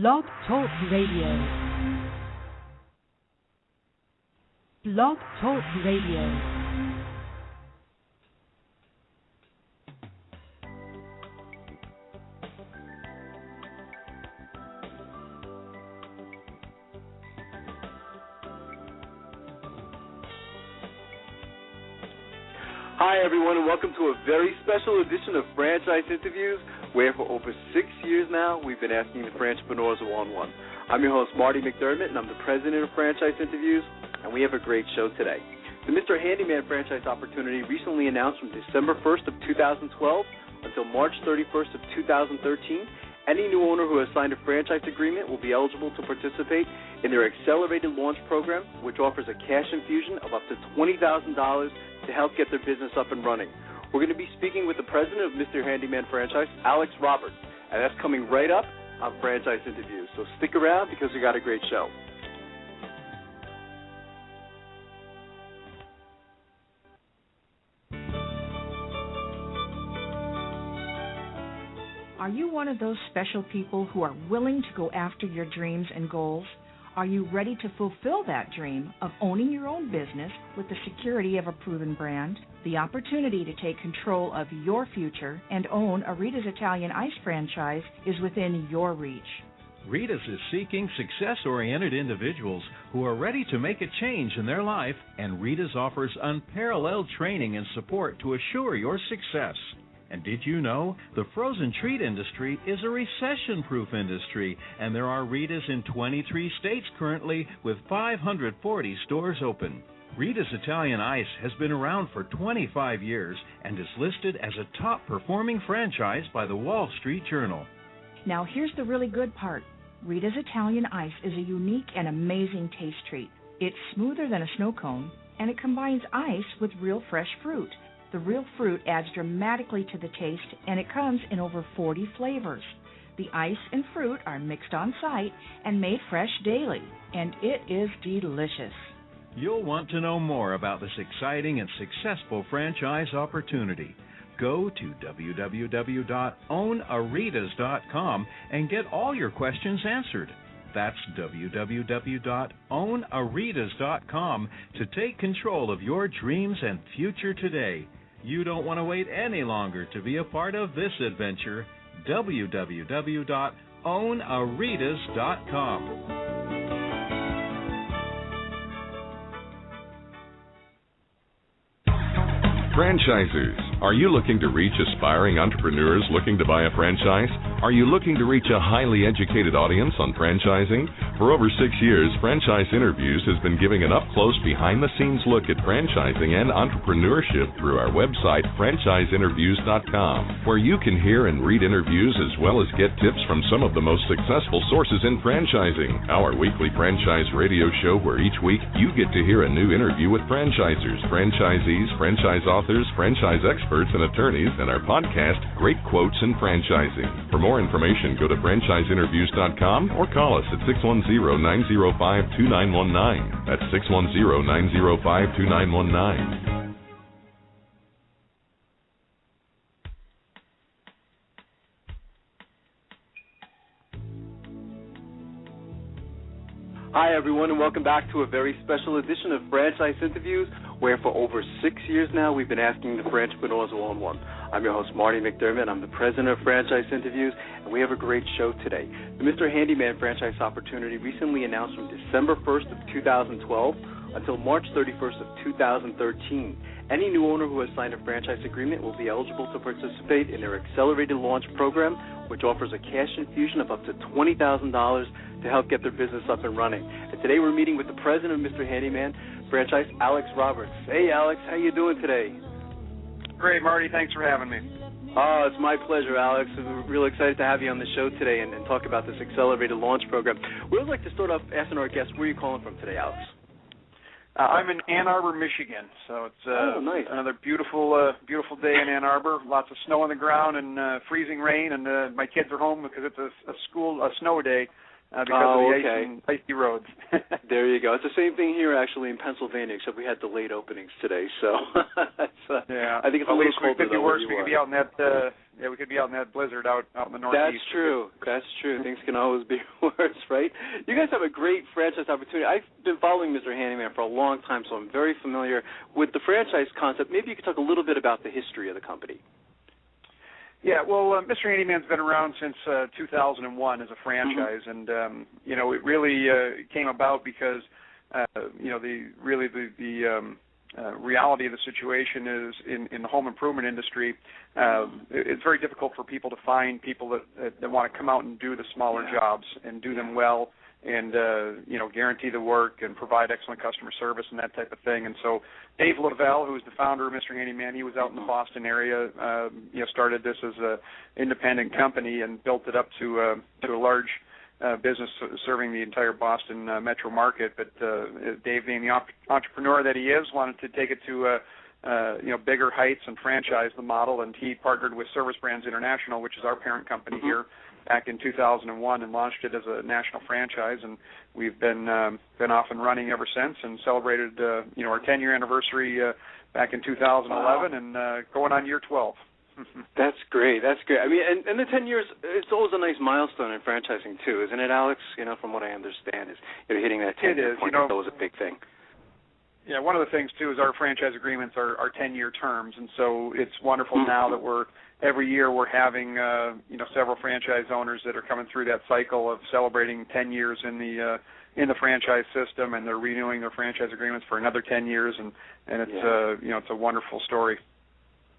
Blog Talk Radio. Blog Talk Radio. Hi, everyone, and welcome to a very special edition of Franchise Interviews, where for over 6 years now, we've been asking the entrepreneurs one-on-one. I'm your host, Marty McDermott, and I'm the president of Franchise Interviews, and we have a great show today. The Mr. Handyman franchise opportunity recently announced from December 1st of 2012 until March 31st of 2013. Any new owner who has signed a franchise agreement will be eligible to participate in their accelerated launch program, which offers a cash infusion of up to $20,000 to help get their business up and running. We're going to be speaking with the president of Mr. Handyman Franchise, Alex Roberts, and that's coming right up on Franchise Interviews. So stick around because we got a great show. Are you one of those special people who are willing to go after your dreams and goals? Are you ready to fulfill that dream of owning your own business with the security of a proven brand? The opportunity to take control of your future and own a Rita's Italian Ice franchise is within your reach. Rita's is seeking success-oriented individuals who are ready to make a change in their life, and Rita's offers unparalleled training and support to assure your success. And did you know the frozen treat industry is a recession-proof industry, and there are Rita's in 23 states currently with 540 stores open. Rita's Italian Ice has been around for 25 years and is listed as a top-performing franchise by the Wall Street Journal. Now here's the really good part. Rita's Italian Ice is a unique and amazing taste treat. It's smoother than a snow cone, and it combines ice with real fresh fruit. The real fruit adds dramatically to the taste, and it comes in over 40 flavors. The ice and fruit are mixed on site and made fresh daily, and it is delicious. You'll want to know more about this exciting and successful franchise opportunity. Go to www.ownaritas.com and get all your questions answered. That's www.ownaritas.com to take control of your dreams and future today. You don't want to wait any longer to be a part of this adventure. www.ownaritas.com. Franchisers, are you looking to reach aspiring entrepreneurs looking to buy a franchise? Are you looking to reach a highly educated audience on franchising? For over 6 years, Franchise Interviews has been giving an up-close, behind-the-scenes look at franchising and entrepreneurship through our website, franchiseinterviews.com, where you can hear and read interviews as well as get tips from some of the most successful sources in franchising. Our weekly franchise radio show where each week you get to hear a new interview with franchisers, franchisees, franchise authors, franchise experts, and attorneys, and our podcast, Great Quotes in Franchising. For more information, go to franchiseinterviews.com or call us at 610-905-2919. That's 610-905-2919. Hi, everyone, and welcome back to a very special edition of Franchise Interviews, where for over 6 years now we've been asking the entrepreneurs one-on-one. I'm your host, Marty McDermott. I'm the president of Franchise Interviews, and we have a great show today. The Mr. Handyman franchise opportunity recently announced from December 1st of 2012 until March 31st of 2013. Any new owner who has signed a franchise agreement will be eligible to participate in their accelerated launch program, which offers a cash infusion of up to $20,000 to help get their business up and running. And today we're meeting with the president of Mr. Handyman Franchise, Alex Roberts. Hey, Alex, how you doing today? Great, Marty. Thanks for having me. Oh, it's my pleasure, Alex. We're really excited to have you on the show today and talk about this accelerated launch program. We would like to start off asking our guests, where are you calling from today, Alex? I'm in Ann Arbor, Michigan, so it's nice. Another beautiful day in Ann Arbor. Lots of snow on the ground and freezing rain, and my kids are home because it's a snow day. because of the ice and icy roads. There you go. It's the same thing here, actually, in Pennsylvania, except we had delayed openings today. So yeah, I think it's a little colder than where you are. We could be out in that Yeah, we could be out in that blizzard out in the Northeast. That's true. That's true. Things can always be worse, right? You guys have a great franchise opportunity. I've been following Mr. Handyman for a long time, so I'm very familiar with the franchise concept. Maybe you could talk a little bit about the history of the company. Yeah, well, Mr. Handyman's been around since 2001 as a franchise, and it really came about because the reality of the situation is in the home improvement industry, it's very difficult for people to find people that want to come out and do the smaller jobs and do them well and guarantee the work and provide excellent customer service and that type of thing. And so Dave Lavelle, who is the founder of Mr. Handyman, he was out in the Boston area, started this as an independent company and built it up to a large business serving the entire Boston metro market. But Dave, being the entrepreneur that he is, wanted to take it to bigger heights and franchise the model, and he partnered with Service Brands International, which is our parent company here, back in 2001, and launched it as a national franchise. And we've been off and running ever since, and celebrated our 10-year anniversary back in 2011, and going on year 12. That's great. That's great. I mean, and the 10 years, it's always a nice milestone in franchising too, isn't it, Alex? From what I understand, is hitting that 10-year point is always a big thing. Yeah, one of the things too is our franchise agreements are 10-year terms, and so it's wonderful now that every year we're having several franchise owners that are coming through that cycle of celebrating 10 years in the franchise system, and they're renewing their franchise agreements for another 10 years, and it's it's a wonderful story.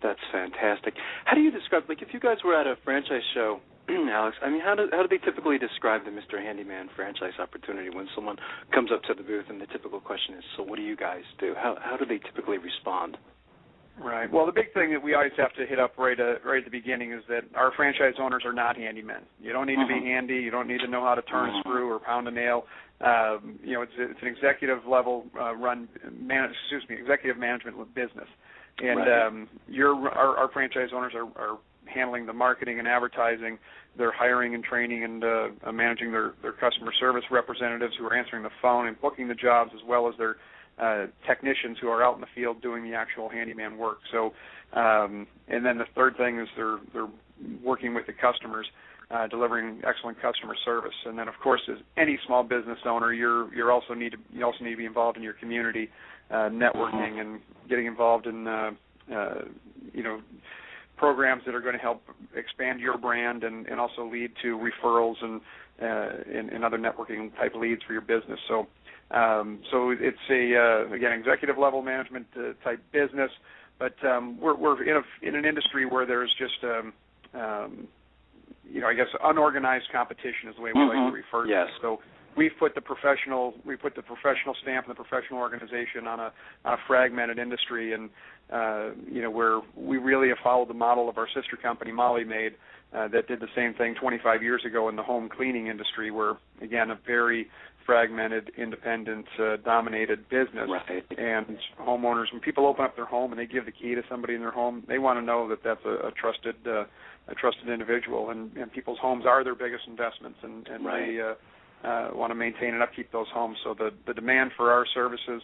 That's fantastic. How do you describe, if you guys were at a franchise show, Alex, I mean, how do they typically describe the Mr. Handyman franchise opportunity when someone comes up to the booth and the typical question is, so what do you guys do? How do they typically respond? Right. Well, the big thing that we always have to hit up right at the beginning is that our franchise owners are not handymen. You don't need to be handy. You don't need to know how to turn a screw or pound a nail. It's an executive level executive management business. And our franchise owners are handling the marketing and advertising. They're hiring and training and managing their customer service representatives who are answering the phone and booking the jobs, as well as their technicians who are out in the field doing the actual handyman work. So, and then the third thing is they're working with the customers, delivering excellent customer service. And then, of course, as any small business owner, you also need to be involved in your community, networking and getting involved in programs that are going to help expand your brand and also lead to referrals and other networking type leads for your business. So it's again, executive level management type business, but we're in an industry where there's just unorganized competition is the way we like to refer to it. So we've put the professional stamp and the professional organization on a fragmented industry, and where we really have followed the model of our sister company, Molly Maid, that did the same thing 25 years ago in the home cleaning industry, where, again, a very fragmented, independent, dominated business. Right. And homeowners, when people open up their home and they give the key to somebody in their home, they want to know that that's a trusted individual, and people's homes are their biggest investments, and they want to maintain and upkeep those homes. So the demand for our services,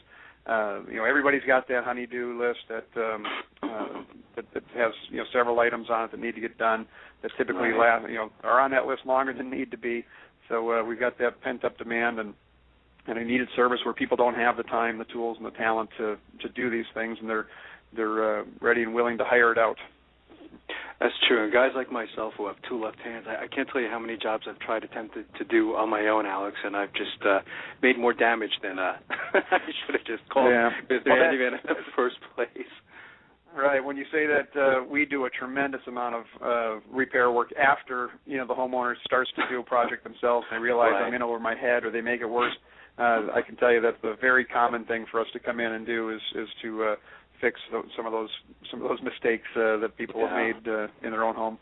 everybody's got that honey-do list that has several items on it that need to get done, that typically are on that list longer than need to be. So we've got that pent-up demand and a needed service where people don't have the time, the tools, and the talent to do these things, and they're ready and willing to hire it out. That's true. And guys like myself who have two left hands, I can't tell you how many jobs I've attempted to do on my own, Alex, and I've just made more damage than I should have just called Mr. Handyman in the first place. Right. When you say that, we do a tremendous amount of repair work after the homeowner starts to do a project themselves. They realize I'm in over my head, or they make it worse. I can tell you that's a very common thing for us to come in and do is to fix some of those mistakes that people have made in their own home.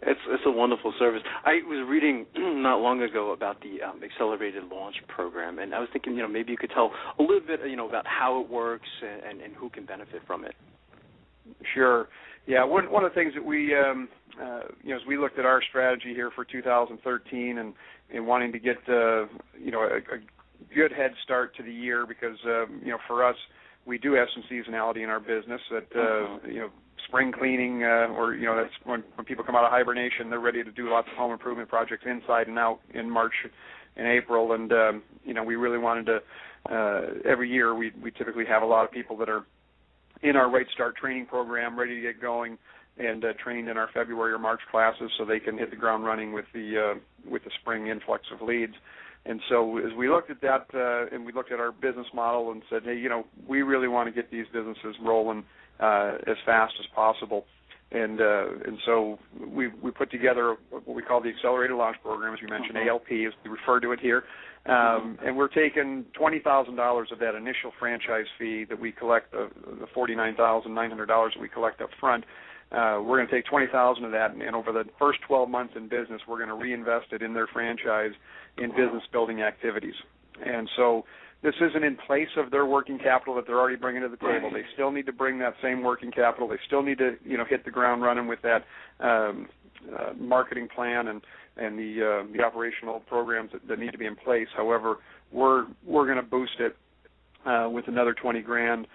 It's a wonderful service. I was reading not long ago about the accelerated launch program, and I was thinking, maybe you could tell a little bit, about how it works and who can benefit from it. Sure. Yeah. One of the things that we, as we looked at our strategy here for 2013 and wanting to get, a good head start to the year, because, for us, we do have some seasonality in our business that, spring cleaning, or that's when people come out of hibernation. They're ready to do lots of home improvement projects inside and out in March and April. And we really wanted to. Every year we typically have a lot of people that are in our Right Start training program, ready to get going, and trained in our February or March classes, so they can hit the ground running with the spring influx of leads. And so as we looked at that, and we looked at our business model and said, hey, we really want to get these businesses rolling as fast as possible. And so we put together what we call the Accelerated Launch Program, as you mentioned, ALP, as we refer to it here. And we're taking $20,000 of that initial franchise fee that we collect, the $49,900 that we collect up front. We're going to take $20,000 of that, and over the first 12 months in business, we're going to reinvest it in their franchise in business-building activities. And so this isn't in place of their working capital that they're already bringing to the table. They still need to bring that same working capital. They still need to, hit the ground running with that marketing plan and the operational programs that need to be in place. However, we're going to boost it with another $20,000,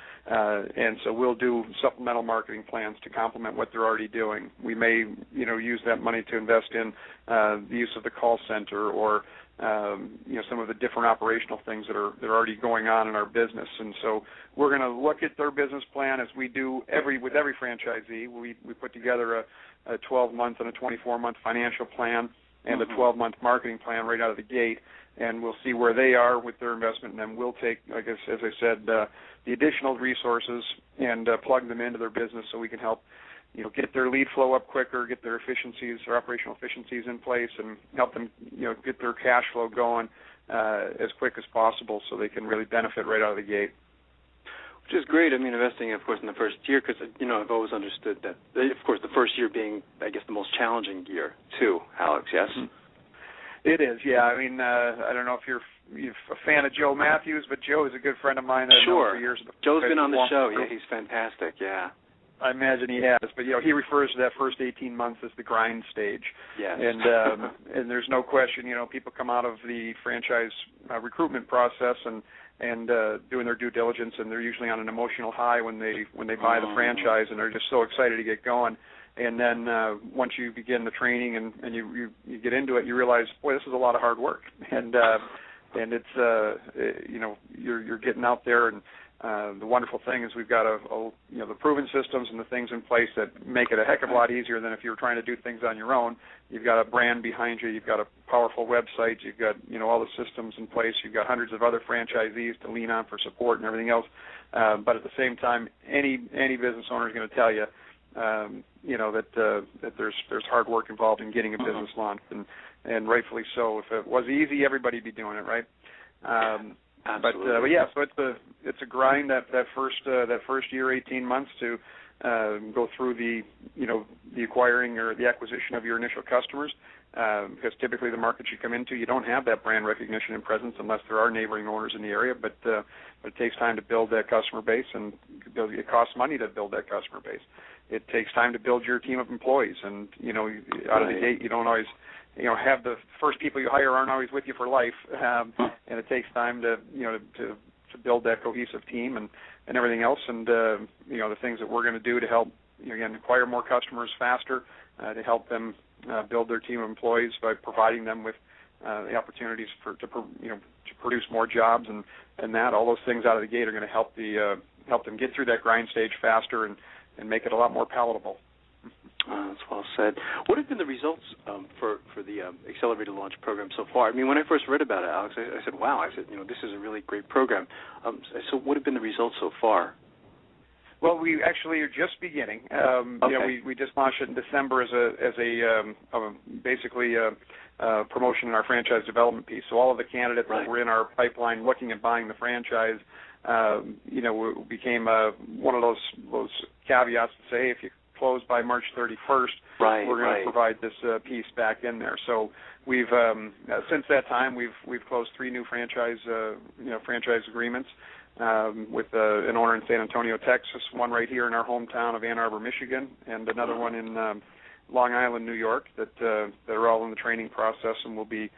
and so we'll do supplemental marketing plans to complement what they're already doing. We may, use that money to invest in the use of the call center or some of the different operational things that are already going on in our business. And so we're going to look at their business plan as we do with every franchisee. We put together a 12-month and a 24-month financial plan and a 12-month marketing plan right out of the gate, and we'll see where they are with their investment, and then we'll take, I guess, as I said, the additional resources and plug them into their business so we can help, get their lead flow up quicker, get their efficiencies, their operational efficiencies in place, and help them, get their cash flow going as quick as possible so they can really benefit right out of the gate. Which is great. I mean, investing, of course, in the first year, because, I've always understood that, of course, the first year being, I guess, the most challenging year, too, Alex, yes? It is, yeah. I mean, I don't know if you're a fan of Joe Matthews, but Joe is a good friend of mine that I've known for years. Joe's been on the show. Yeah, he's fantastic, yeah. I imagine he has, but he refers to that first 18 months as the grind stage. Yes. And there's no question, people come out of the franchise recruitment process and doing their due diligence, and they're usually on an emotional high when they buy the franchise, and they're just so excited to get going. And then once you begin the training and you get into it, you realize, boy, this is a lot of hard work, and it's you're getting out there. And the wonderful thing is we've got the proven systems and the things in place that make it a heck of a lot easier than if you were trying to do things on your own. You've got a brand behind you. You've got a powerful website. You've got all the systems in place. You've got hundreds of other franchisees to lean on for support and everything else. But at the same time, any business owner is going to tell you, that there's hard work involved in getting a business launched, and rightfully so. If it was easy, everybody'd be doing it, right? Absolutely. But yeah, so it's a grind that first year, 18 months to go through the acquiring or the acquisition of your initial customers, because typically the markets you come into, you don't have that brand recognition and presence unless there are neighboring owners in the area. But it takes time to build that customer base, and it costs money to build that customer base. It takes time to build your team of employees, and out of the gate, you don't always have the first people you hire aren't always with you for life, and it takes time to build that cohesive team and everything else, and the things that we're going to do to help acquire more customers faster, to help them build their team of employees by providing them with the opportunities to produce more jobs, and that all those things out of the gate are going to help them get through that grind stage faster and make it a lot more palatable. That's well said. What have been the results for the Accelerated Launch Program so far? I mean, when I first read about it, Alex, I said, wow, this is a really great program. So what have been the results so far? Well, we actually are just beginning. Okay. We just launched it in December as basically a promotion in our franchise development piece. So all of the candidates that were in our pipeline looking at buying the franchise, became one of those caveats to say, hey, if you close by March 31st, we're going to provide this piece back in there. So we've since that time we've closed 3 new franchise agreements with an owner in San Antonio, Texas, one right here in our hometown of Ann Arbor, Michigan, and another one in Long Island, New York, that are all in the training process and will be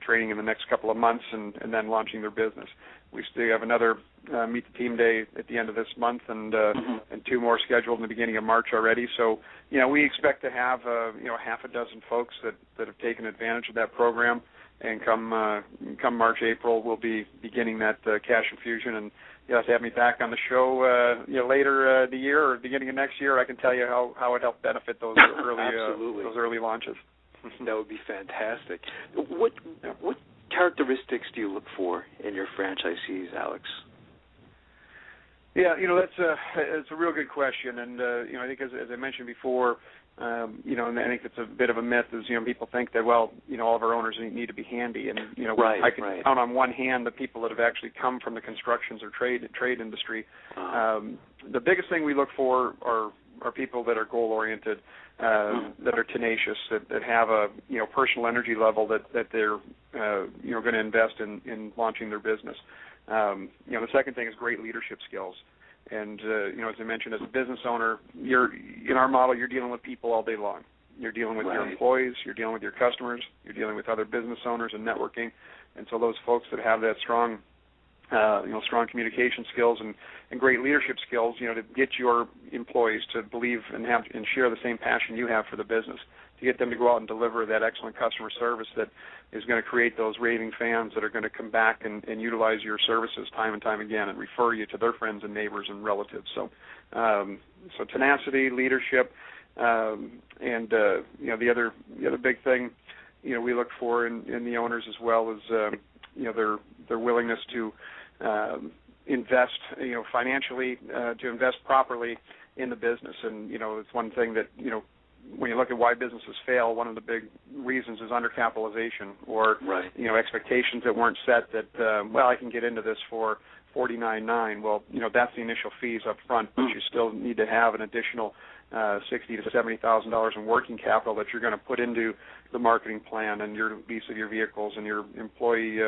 training in the next couple of months and then launching their business. We still have another Meet the Team Day at the end of this month and 2 more scheduled in the beginning of March already. So, we expect to have, half a dozen folks that have taken advantage of that program. And come March, April, we'll be beginning that cash infusion. And you'll have to have me back on the show, later the year or beginning of next year. I can tell you how it helped benefit those early launches. That would be fantastic. What characteristics do you look for in your franchisees, Alex? Yeah, that's a real good question, and I think as I mentioned before, and I think it's a bit of a myth is people think that all of our owners need to be handy, and I can count on one hand the people that have actually come from the constructions or trade industry. The biggest thing we look for are people that are goal oriented, that are tenacious, that have a personal energy level that they're going to invest in launching their business. The second thing is great leadership skills. And, as I mentioned, as a business owner, in our model, you're dealing with people all day long. You're dealing with your employees, you're dealing with your customers, you're dealing with other business owners and networking. And so those folks that have that strong communication skills and great leadership skills, to get your employees to believe and share the same passion you have for the business, to get them to go out and deliver that excellent customer service that is going to create those raving fans that are going to come back and utilize your services time and time again and refer you to their friends and neighbors and relatives. So tenacity, leadership, and the other big thing we look for in the owners as well is their willingness to invest financially, to invest properly in the business. And it's one thing that when you look at why businesses fail, one of the big reasons is undercapitalization or expectations that weren't set that I can get into this for $49,900. Well, that's the initial fees up front, but you still need to have an additional $60,000 to $70,000 in working capital that you're going to put into the marketing plan and your lease of your vehicles and your employee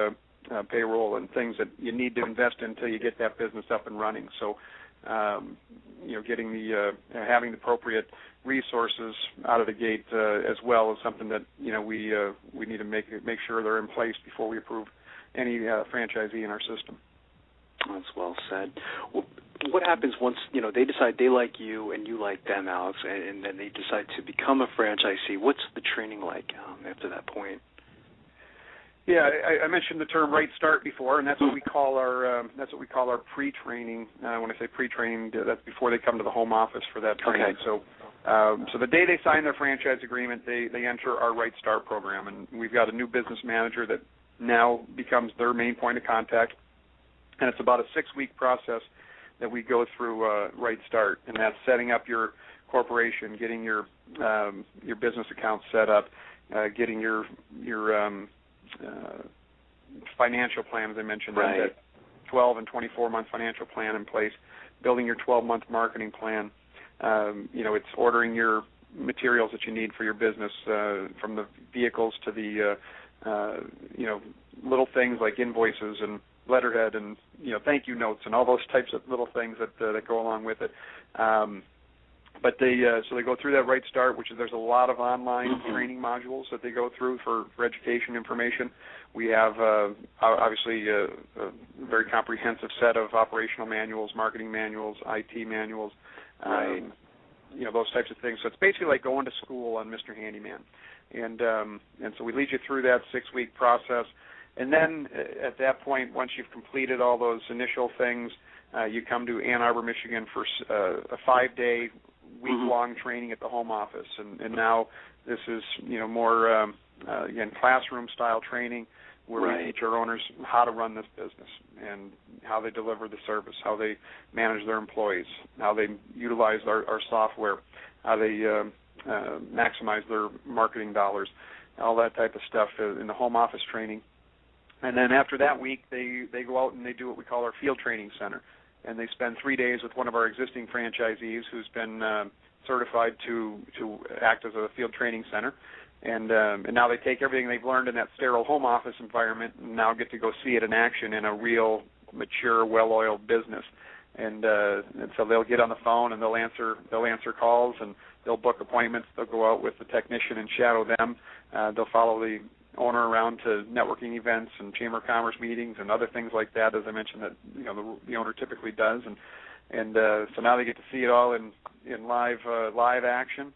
payroll and things that you need to invest in until you get that business up and running. So, having the appropriate resources out of the gate as well is something that we need to make sure they're in place before we approve any franchisee in our system. That's well said. What happens once they decide they like you and you like them, Alex, and then they decide to become a franchisee? What's the training like after that point? Yeah, I mentioned the term right start before, and that's what we call our pre-training. When I say pre-training, that's before they come to the home office for that training. Okay. So the day they sign their franchise agreement, they enter our Right Start program, and we've got a new business manager that now becomes their main point of contact, and it's about a 6-week process that we go through Right Start, and that's setting up your corporation, getting your business account set up, getting your financial plan, as I mentioned, that 12 and 24-month financial plan in place, building your 12-month marketing plan. It's ordering your materials that you need for your business, from the vehicles to the, little things like invoices and letterhead and, thank you notes and all those types of little things that go along with it. But they go through that Right Start, which is there's a lot of online training modules that they go through for education information. We have obviously a very comprehensive set of operational manuals, marketing manuals, IT manuals, those types of things. So it's basically like going to school on Mr. Handyman, and so we lead you through that 6-week process. And then at that point, once you've completed all those initial things, you come to Ann Arbor, Michigan for a 5-day, week-long training at the home office. And now this is, more, again, classroom-style training where we teach our owners how to run this business and how they deliver the service, how they manage their employees, how they utilize our software, how they maximize their marketing dollars, all that type of stuff in the home office training. And then after that week, they go out and they do what we call our field training center. And they spend 3 days with one of our existing franchisees who's been certified to act as a field training center. And now they take everything they've learned in that sterile home office environment and now get to go see it in action in a real, mature, well-oiled business. and so they'll get on the phone and they'll answer calls, and they'll book appointments. They'll go out with the technician and shadow them. They'll follow the owner around to networking events and Chamber of Commerce meetings and other things like that, as I mentioned, that the owner typically does, and so now they get to see it all in live action.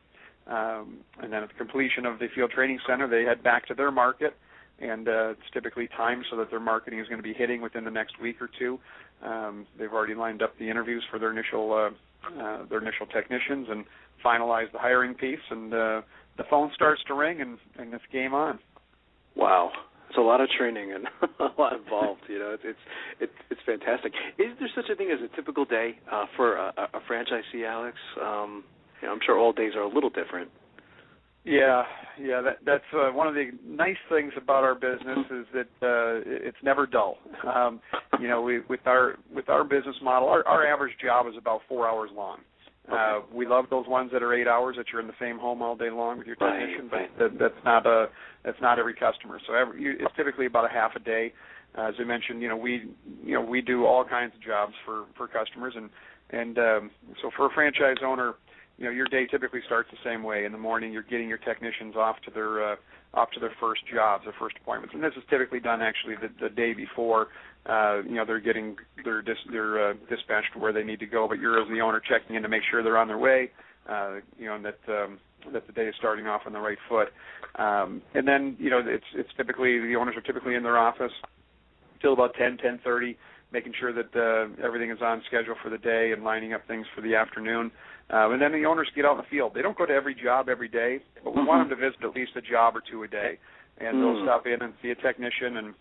And then at the completion of the field training center, they head back to their market, and it's typically timed so that their marketing is going to be hitting within the next week or two. They've already lined up the interviews for their initial technicians and finalized the hiring piece, and the phone starts to ring, and it's game on. Wow. It's a lot of training and a lot involved. It's fantastic. Is there such a thing as a typical day for a franchisee, Alex? I'm sure all days are a little different. Yeah, that's one of the nice things about our business is that it's never dull. With our business model, our average job is about 4 hours long. Okay. We love those ones that are 8 hours that you're in the same home all day long with your technician, but that's not every customer. So it's typically about a half a day. As I mentioned, we do all kinds of jobs for customers, and so for a franchise owner, your day typically starts the same way. In the morning, you're getting your technicians off to their first jobs, their first appointments, and this is typically done actually the day before. They're dispatched to where they need to go, but you're, as the owner, checking in to make sure they're on their way, and that the day is starting off on the right foot. And then it's typically, the owners are typically in their office till about 10:30, making sure that everything is on schedule for the day and lining up things for the afternoon. And then the owners get out in the field. They don't go to every job every day, but we want them to visit at least a job or two a day. And they'll stop in and see a technician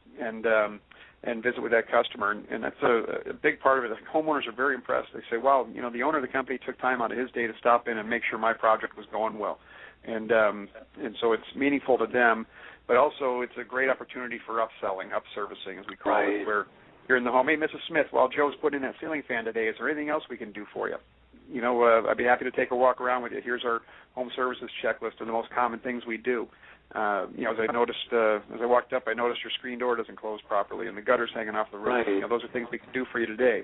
and visit with that customer. And that's a big part of it. The homeowners are very impressed. They say, wow, the owner of the company took time out of his day to stop in and make sure my project was going well. And so it's meaningful to them, but also it's a great opportunity for upselling, upservicing, as we call it, where you're in the home. Hey, Mrs. Smith, while Joe's putting in that ceiling fan today, is there anything else we can do for you? I'd be happy to take a walk around with you. Here's our home services checklist of the most common things we do. As I noticed, as I walked up, I noticed your screen door doesn't close properly and the gutter's hanging off the roof. Right. Those are things we can do for you today.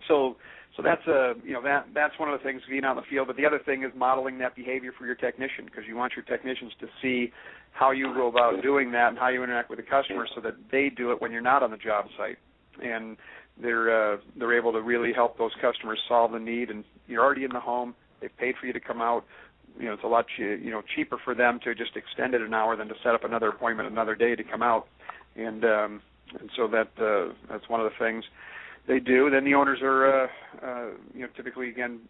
So that's that's one of the things, being out in the field. But the other thing is modeling that behavior for your technician, because you want your technicians to see how you go about doing that and how you interact with the customer, so that they do it when you're not on the job site, and they're able to really help those customers solve the need. And you're already in the home; they've paid for you to come out. It's a lot cheaper for them to just extend it an hour than to set up another appointment another day to come out. And so that's one of the things they do. Then the owners are typically, again,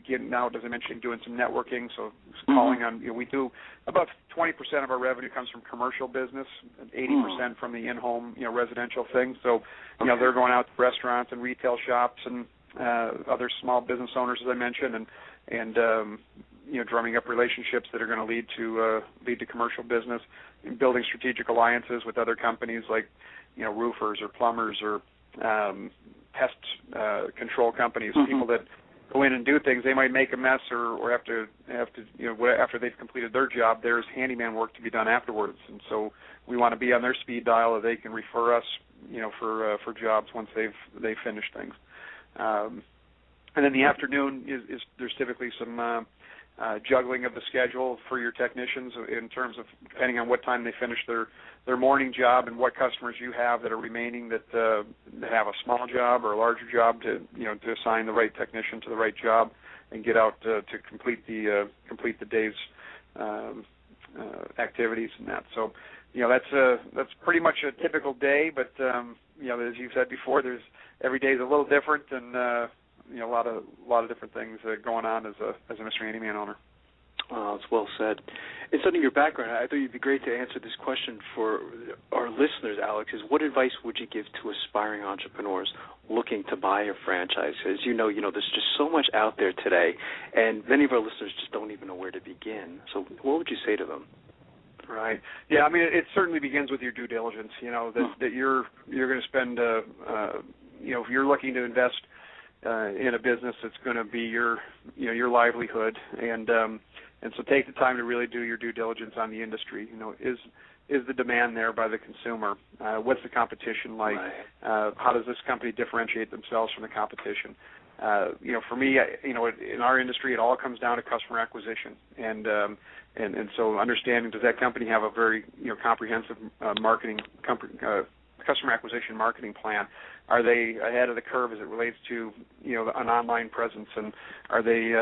getting out, as I mentioned, doing some networking. So calling on, we do about 20% of our revenue comes from commercial business, and 80% from the in-home residential things. So they're going out to restaurants and retail shops and other small business owners, as I mentioned, and drumming up relationships that are going to lead to commercial business, and building strategic alliances with other companies like roofers or plumbers or pest control companies, people that go in and do things. They might make a mess or have to after they've completed their job, there's handyman work to be done afterwards. And so we want to be on their speed dial, that they can refer us for jobs once they've finished things. And then the afternoon is there's typically some juggling of the schedule for your technicians in terms of depending on what time they finish their morning job and what customers you have that are remaining that have a small job or a larger job to assign the right technician to the right job and get out to complete the day's activities and that. So that's pretty much a typical day, but as you've said before, there's every day is a little different, and a lot of different things going on as a Mr. Handyman owner. Oh, that's well said. And studying your background, I thought you'd be great to answer this question for our listeners, Alex, is what advice would you give to aspiring entrepreneurs looking to buy a franchise? As you know, there's just so much out there today, and many of our listeners just don't even know where to begin. So what would you say to them? Right. Yeah, I mean, it certainly begins with your due diligence, that you're going to spend, if you're looking to invest in a business that's going to be your livelihood, and so take the time to really do your due diligence on the industry. is the demand there by the consumer? What's the competition like? Right. How does this company differentiate themselves from the competition? For me, in our industry, it all comes down to customer acquisition, and so understanding, does that company have a very comprehensive customer acquisition marketing plan? Are they ahead of the curve as it relates to an online presence, and are they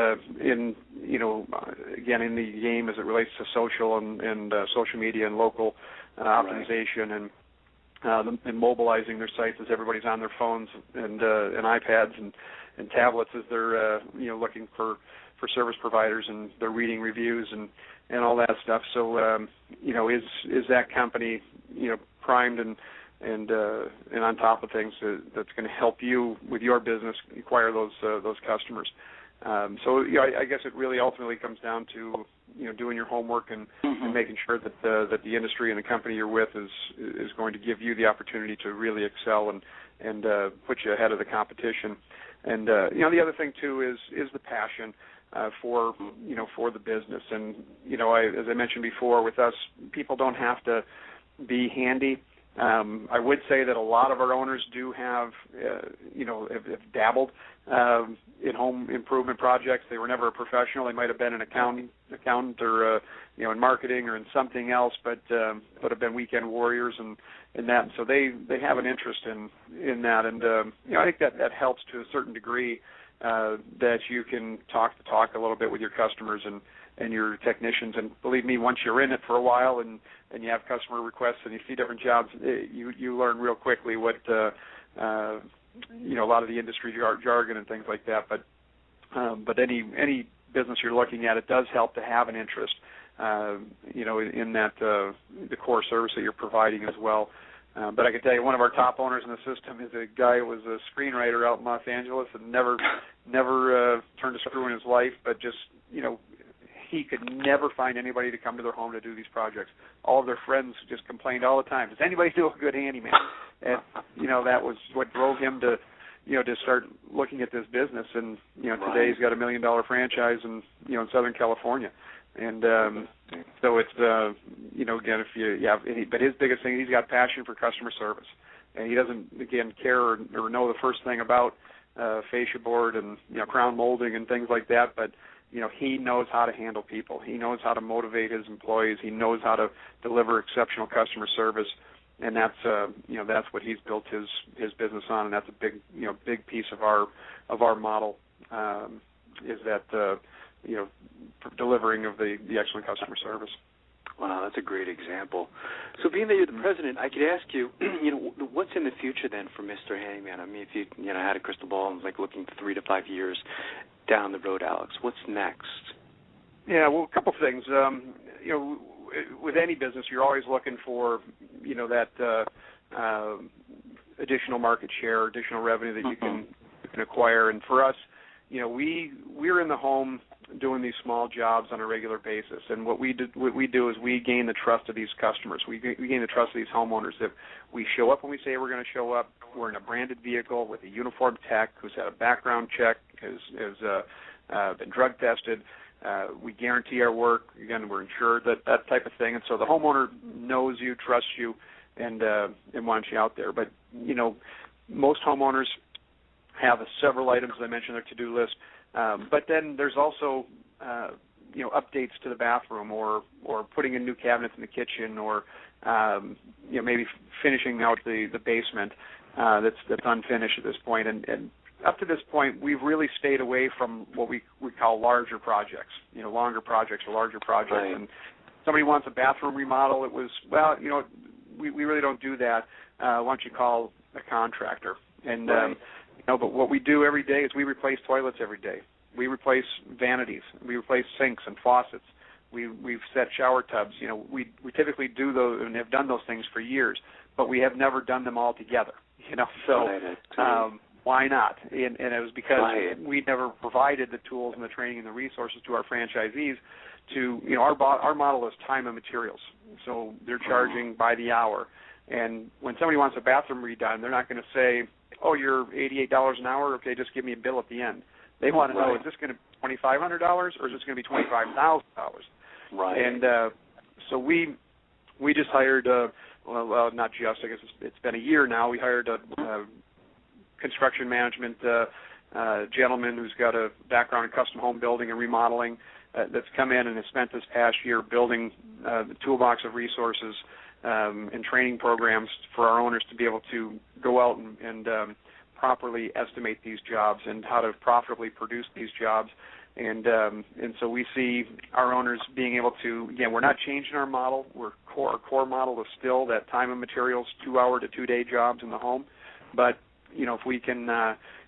in the game as it relates to social and social media and local optimization and mobilizing their sites as everybody's on their phones and iPads and tablets as they're looking for service providers, and they're reading reviews and all that stuff. So is that company primed and on top of things that's going to help you with your business acquire those customers. So I guess it really ultimately comes down to doing your homework and making sure that the industry and the company you're with is going to give you the opportunity to really excel and put you ahead of the competition. And the other thing too is the passion for the business. And as I mentioned before, with us, people don't have to be handy. I would say that a lot of our owners do have dabbled in home improvement projects. They were never a professional. They might have been an accountant or in marketing or in something else, but have been weekend warriors and that. And so they have an interest in that, and I think that helps to a certain degree, that you can talk a little bit with your customers and your technicians. And believe me, once you're in it for a while and you have customer requests and you see different jobs, you learn real quickly what a lot of the industry jargon and things like that. But any business you're looking at, it does help to have an interest, in that the core service that you're providing as well. But I can tell you, one of our top owners in the system is a guy who was a screenwriter out in Los Angeles and never turned a screw in his life, but just he could never find anybody to come to their home to do these projects. All of their friends just complained all the time, does anybody do a good handyman? And that was what drove him to start looking at this business. And today he's got $1 million franchise in Southern California. And so it's again, if you have any, but his biggest thing, he's got passion for customer service, and he doesn't care or know the first thing about fascia board and crown molding and things like that, but he knows how to handle people. He knows how to motivate his employees. He knows how to deliver exceptional customer service, and that's what he's built his business on. And that's a big piece of our model, is that delivering of the excellent customer service. Wow, that's a great example. So being that you're the president, I could ask you, what's in the future then for Mr. Handyman? I mean, if you had a crystal ball and was like looking 3 to 5 years down the road, Alex, what's next? Yeah, well, a couple of things. With any business, you're always looking for, that additional market share, additional revenue that you can acquire. And for us, we're in the home doing these small jobs on a regular basis, and what we do is we gain the trust of these customers. We gain the trust of these homeowners. If we show up when we say we're going to show up, we're in a branded vehicle with a uniformed tech who's had a background check, has been drug tested. We guarantee our work. Again, we're insured, that type of thing. And so the homeowner knows you, trusts you, and wants you out there. But most homeowners have several items, as I mentioned, their to-do list. But then there's also, updates to the bathroom, or putting in new cabinets in the kitchen, or maybe finishing out the basement that's unfinished at this point. And up to this point, we've really stayed away from what we call larger projects, longer projects or larger projects. Right. And somebody wants a bathroom remodel. It was, we really don't do that. Why don't you call a contractor? And right. But what we do every day is we replace toilets every day. We replace vanities. We replace sinks and faucets. We've set shower tubs. We typically do those and have done those things for years, but we have never done them all together. So why not? And it was because we never provided the tools and the training and the resources to our franchisees to, our model is time and materials. So they're charging by the hour. And when somebody wants a bathroom redone, they're not going to say, oh, you're $88 an hour? Okay, just give me a bill at the end. They want to know, is this going to be $2,500 or is this going to be $25,000? Right. And so we we just hired, not just, I guess it's been a year now, we hired a construction management gentleman who's got a background in custom home building and remodeling that's come in and has spent this past year building the toolbox of resources and training programs for our owners to be able to go out and properly estimate these jobs and how to profitably produce these jobs. And so we see our owners being able to, again, we're not changing our model. Our core model is still that time and materials, 2-hour to 2-day jobs in the home. But,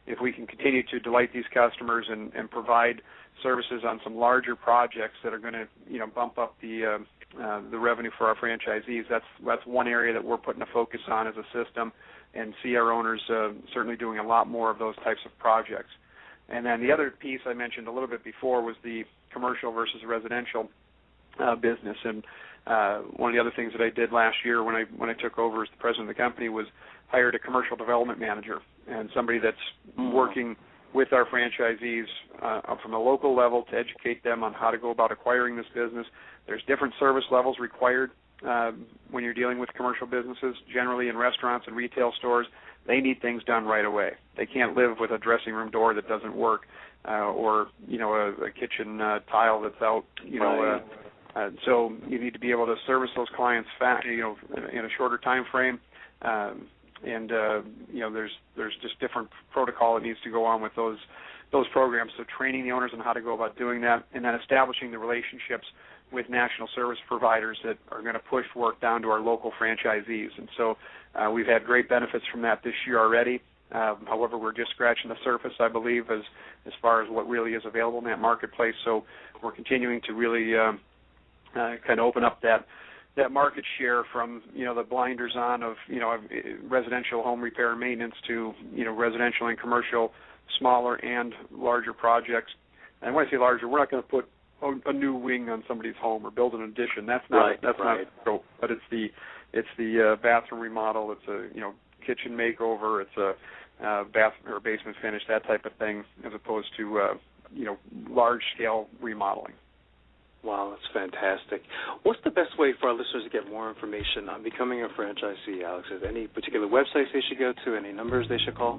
if we can continue to delight these customers and provide services on some larger projects that are going to, bump up the revenue for our franchisees, that's one area that we're putting a focus on as a system, and see our owners certainly doing a lot more of those types of projects. And then the other piece I mentioned a little bit before was the commercial versus residential business. And one of the other things that I did last year when I took over as the president of the company was hired a commercial development manager, and somebody that's working with our franchisees from a local level to educate them on how to go about acquiring this business. There's different service levels required when you're dealing with commercial businesses. Generally in restaurants and retail stores, they need things done right away. They can't live with a dressing room door that doesn't work or, a kitchen tile that's out, so you need to be able to service those clients fast, in a shorter time frame. There's just different protocol that needs to go on with those programs. So training the owners on how to go about doing that, and then establishing the relationships with national service providers that are going to push work down to our local franchisees. And so we've had great benefits from that this year already. However, we're just scratching the surface, I believe, as far as what really is available in that marketplace. So we're continuing to really kind of open up that market share from, the blinders on of, residential home repair and maintenance to, residential and commercial, smaller and larger projects. And when I say larger, we're not going to put a new wing on somebody's home or build an addition. That's not not scope. But it's the bathroom remodel. It's a kitchen makeover. It's a bath or basement finish, that type of thing, as opposed to large scale remodeling. Wow, that's fantastic. What's the best way for our listeners to get more information on becoming a franchisee, Alex? Is there any particular websites they should go to, any numbers they should call?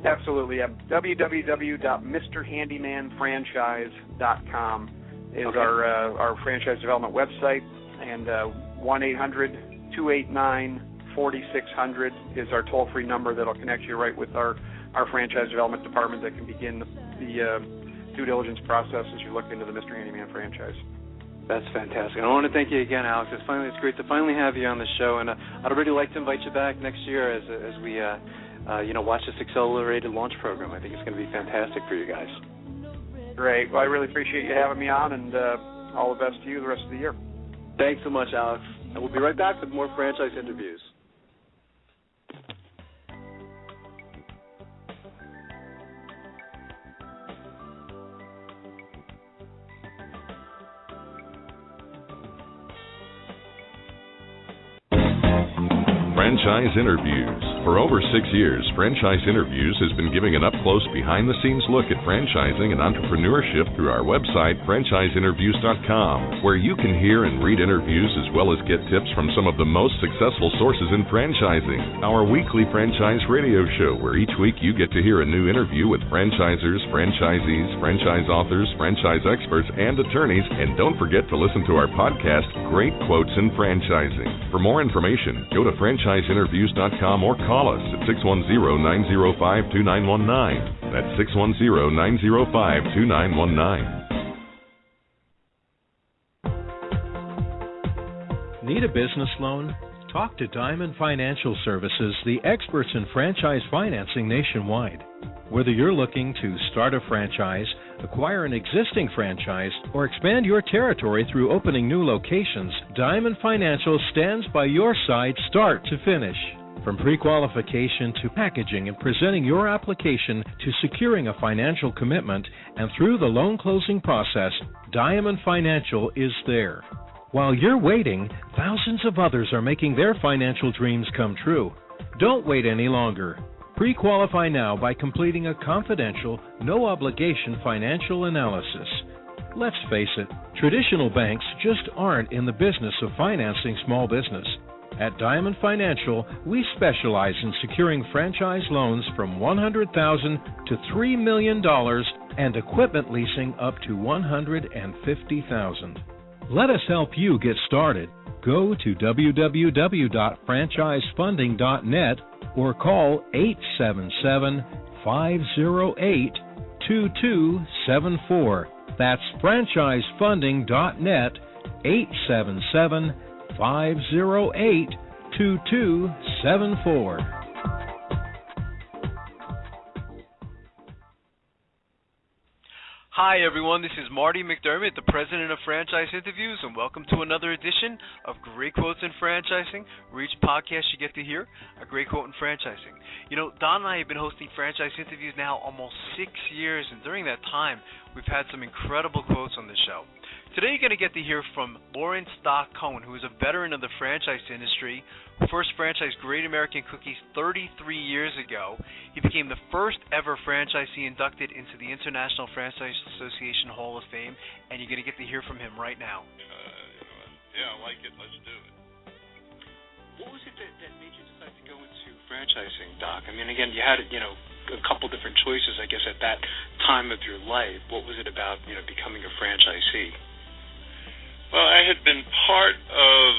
Absolutely. www.mrhandymanfranchise.com is our franchise development website, and 1-800-289-4600 is our toll-free number that'll connect you right with our franchise development department that can begin the due diligence process as you look into the Mr. Handyman franchise. That's fantastic. And I want to thank you again, Alex. It's great to finally have you on the show, and I'd really like to invite you back next year as we watch this accelerated launch program. I think it's going to be fantastic for you guys. Great. Well, I really appreciate you having me on, and all the best to you the rest of the year. Thanks so much, Alex. And we'll be right back with more franchise interviews. Franchise Interviews. For over 6 years, Franchise Interviews has been giving an up-close, behind-the-scenes look at franchising and entrepreneurship through our website, franchiseinterviews.com, where you can hear and read interviews as well as get tips from some of the most successful sources in franchising. Our weekly franchise radio show, where each week you get to hear a new interview with franchisors, franchisees, franchise authors, franchise experts, and attorneys. And don't forget to listen to our podcast, Great Quotes in Franchising. For more information, go to franchiseinterviews.com or call us at 610-905-2919. That's 610-905-2919. Need a business loan? Talk to Diamond Financial Services, the experts in franchise financing nationwide. Whether you're looking to start a franchise, acquire an existing franchise, or expand your territory through opening new locations, Diamond Financial stands by your side start to finish. From pre-qualification to packaging and presenting your application to securing a financial commitment and through the loan closing process, Diamond Financial is there. While you're waiting, thousands of others are making their financial dreams come true. Don't wait any longer. Pre-qualify now by completing a confidential, no-obligation financial analysis. Let's face it, traditional banks just aren't in the business of financing small business. At Diamond Financial, we specialize in securing franchise loans from $100,000 to $3 million and equipment leasing up to $150,000. Let us help you get started. Go to www.franchisefunding.net or call 877-508-2274. That's franchisefunding.net, 877-508-2274. Hi everyone, this is Marty McDermott, the president of Franchise Interviews, and welcome to another edition of Great Quotes in Franchising, where each podcast you get to hear a great quote in franchising. You know, Don and I have been hosting Franchise Interviews now almost 6 years, and during that time, we've had some incredible quotes on the show. Today you're going to get to hear from Lawrence Doc Cohen, who is a veteran of the franchise industry, who first franchised Great American Cookies 33 years ago. He became the first ever franchisee inducted into the International Franchise Association Hall of Fame, and you're going to get to hear from him right now. Yeah, I like it. Let's do it. What was it that made you decide to go into franchising, Doc? I mean, again, you had, a couple different choices, I guess, at that time of your life. What was it about, becoming a franchisee? Well, I had been part of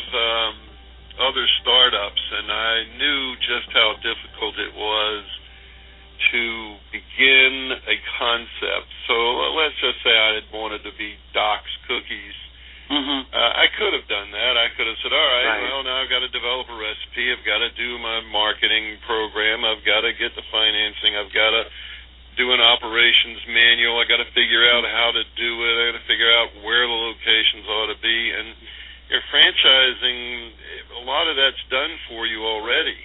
other startups, and I knew just how difficult it was to begin a concept. So let's just say I had wanted to be Doc's Cookies. Mm-hmm. I could have done that. I could have said, all right, well, now I've got to develop a recipe. I've got to do my marketing program. I've got to get the financing. I've got to do an operations manual. I got to figure out how to do it. I got to figure out where the locations ought to be. And your franchising, a lot of that's done for you already.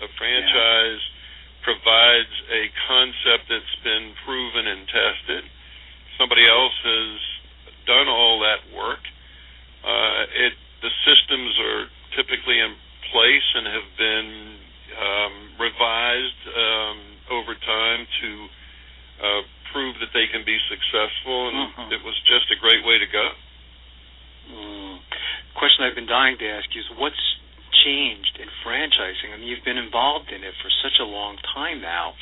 A franchise provides a concept that's been proven and tested. Somebody else has done all that work. The systems are typically in place and have been revised over time to prove that they can be successful, and it was just a great way to go. Question I've been dying to ask you is, what's changed in franchising? I mean, you've been involved in it for such a long time now.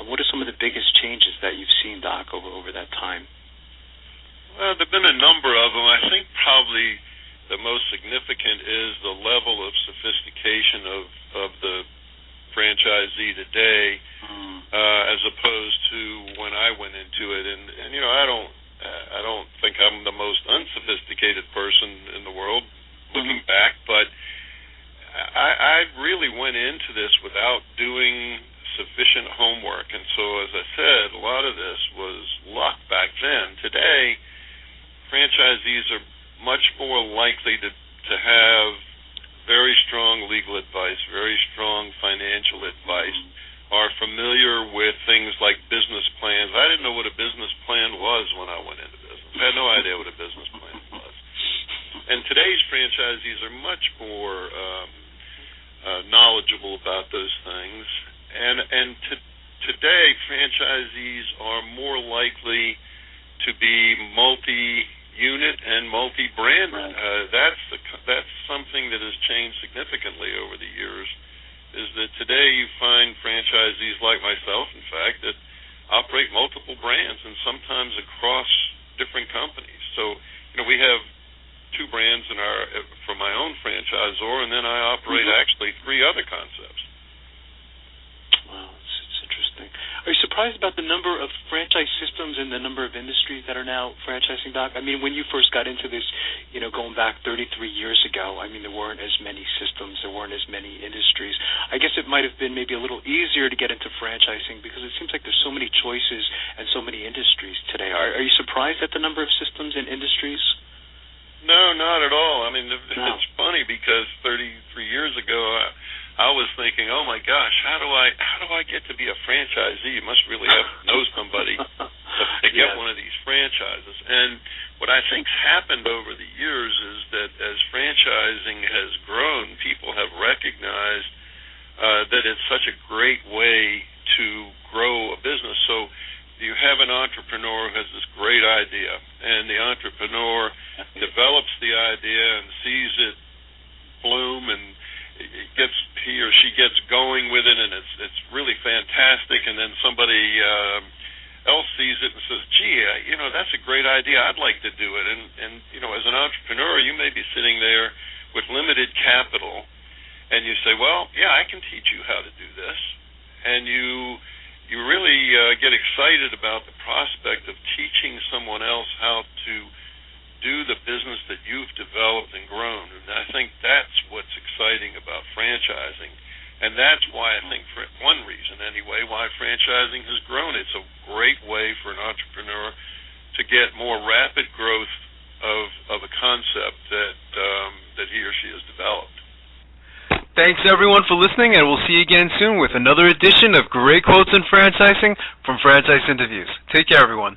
What are some of the biggest changes that you've seen, Doc, over that time? Well, there have been a number of them. I think probably the most significant is the level of sophistication of the franchisee today, as opposed to when I went into it. And I don't think I'm the most unsophisticated person in the world looking back, but I really went into this without doing sufficient homework. And so, as I said, a lot of this was luck back then. Today, franchisees are much more likely to have very strong legal advice, very strong financial advice, are familiar with things like business plans. I didn't know what a business plan was when I went into business. I had no idea what a business plan was. And today's franchisees are much more knowledgeable about those things. And today, franchisees are more likely to be multi-unit and multi-brand. That's something that has changed significantly over the years, is that today you find franchisees like myself, in fact, that operate multiple brands and sometimes across different companies. So, we have 2 brands for my own franchisor, and then I operate actually 3 other concepts. Wow, it's interesting. Are you surprised about the number of franchise systems and the number of industries that are now franchising, Doc? I mean, when you first got into this, going back 33 years ago, I mean, there weren't as many systems, there weren't as many industries. I guess it might have been maybe a little easier to get into franchising because it seems like there's so many choices and so many industries today. Are you surprised at the number of systems and industries? No, not at all. I mean, it's funny because 33 years ago, I was thinking, oh my gosh, how do I get to be a franchisee? You must really have to know somebody to get one of these franchises. And what I think's happened over the years is that as franchising has grown, people have recognized that it's such a great way to grow a business. So you have an entrepreneur who has this great idea, and gets going with it, and it's really fantastic, and then somebody else sees it and says, gee, that's a great idea. I'd like to do it. And as an entrepreneur, you may be sitting there with limited capital, and you say, well, yeah, I can teach you how to do this. And you really get excited about the prospect of teaching someone else how to do the business that you've developed and grown. And I think that's what's exciting about franchising. And that's why I think, for one reason anyway, why franchising has grown. It's a great way for an entrepreneur to get more rapid growth of a concept that he or she has developed. Thanks, everyone, for listening, and we'll see you again soon with another edition of Great Quotes in Franchising from Franchise Interviews. Take care, everyone.